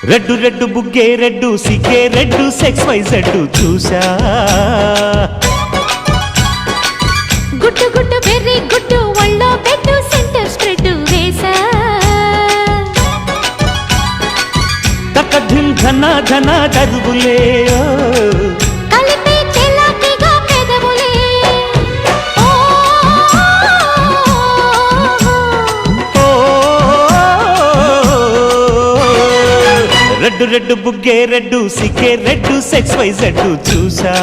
red red బుగ్గే red సిగ్గే red sex Y Z చూసా గుట్టు గుట్టు బెర్రీ గుట్టు ఒళ్ళో పెట్టు సెంటర్ స్ప్రెడ్ వేసా తక్కధిం ధన ధన దరువులే కలిపే చెలాకిగా పెదవులే రెడ్డు రెడ్డు బుగ్గే రెడ్డు సిగ్గే రెడ్డు సెక్స్ వై జెడ్డు చూసా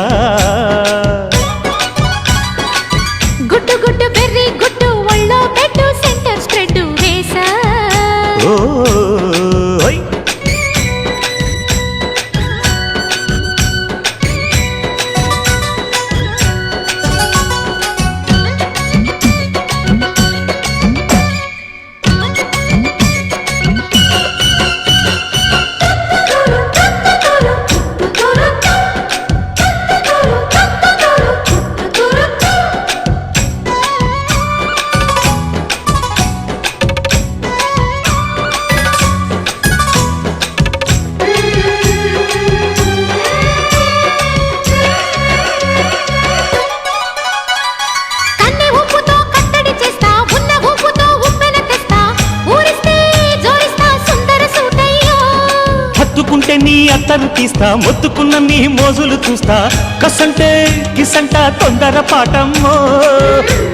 గుట్టు గుట్టు బెర్రీ గుట్టు ఒళ్ళో పెట్టు సెంటర్ స్ప్రెడ్ వేసా నీ అత్తరు తీస్తా మొత్తుకున్న నీ మోజులు చూస్తా కసంటే కిసంట తొందర పాటమ్మో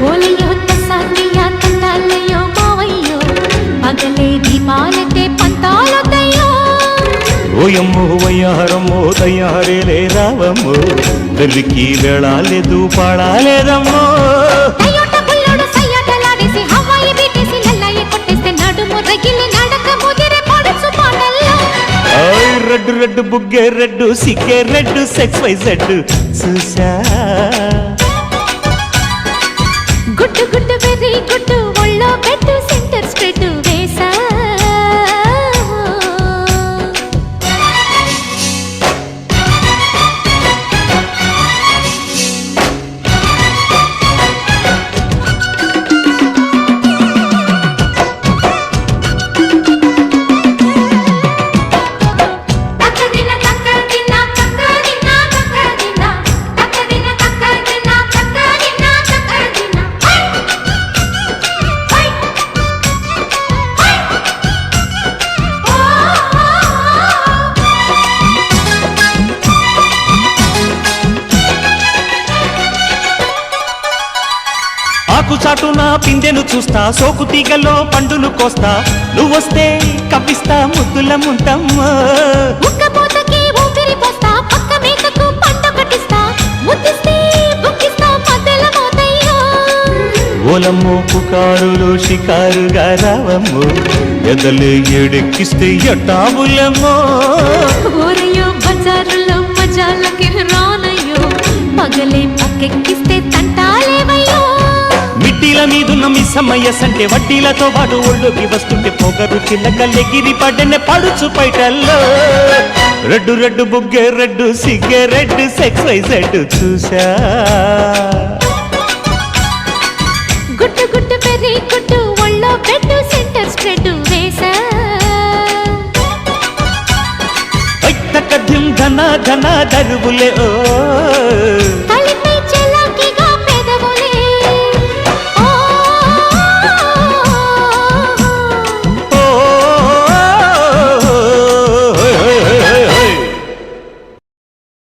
ఓలయ్యో తసానియా తందాలయ్యో మావయ్యో పగలే దీపాలతే పంతాలొద్దయ్యో ఓయమ్మో వయ్యారమ్మో తయ్యారేలే రావమ్మో వెర్రికి వేళాలేదు పాడాలేదమ్మో అయ్యోట బుల్లోడు సయ్యాటలాడేసి హవాయి బీటేసి లల్లయ్య కొట్టేస్తే నడుము రగిలి నడక ముదిరే పడుచు పాటల్లో రెడ్డు రెడ్డు బుగ్గే రెడ్డు సిగ్గే రెడ్డు సెక్స్ వై జెడ్డు చూసా గుట్టు గుట్టు బెర్రీ గుట్టు ఒళ్ళో పెట్టు సెంటర్ స్ప్రెడ్ వేసా చాటున పిందెను చూస్తా సోకు తీగలో పండులు కోస్తా నువ్వొస్తే కప్పిస్తా ముద్దుల ముంతమ్మా ఉక్కపోతకి ఊపిరి పోస్తా పక్క మేకకు పంట కట్టిస్తా ముద్దిస్తే బుక్కిస్తా మధ్యల మోతయ్యో ఓలమ్మో పుకారులు షికారుగా రావమ్మో ఎదలు ఎడెక్కిస్తే ఎట్టాబులమ్మో ఓరయ్యో బజారులో మజాలకి రానయ్యో పగలే పక్కెక్కిస్తే తంటాలేవయ్యో మిట్టిల మీదున్న మిస్సమ్మయ్య సంటే వడ్డీలతో పాటు ఒళ్ళోకి వస్తుంటే పొగరు చిల్లకల్లెగిరి పడ్డనే పడుచు పైటల్లో రెడ్డు రెడ్డు బుగ్గే రెడ్డు సిగ్గే రెడ్డు సెక్స్ వై జెడ్డు చూసా గుట్టు గుట్టు బెర్రీ గుట్టు ఒళ్ళో పెట్టు సెంటర్ స్ప్రెడ్ వేసా తక్కధిం ధన ధన దరువులే ఓ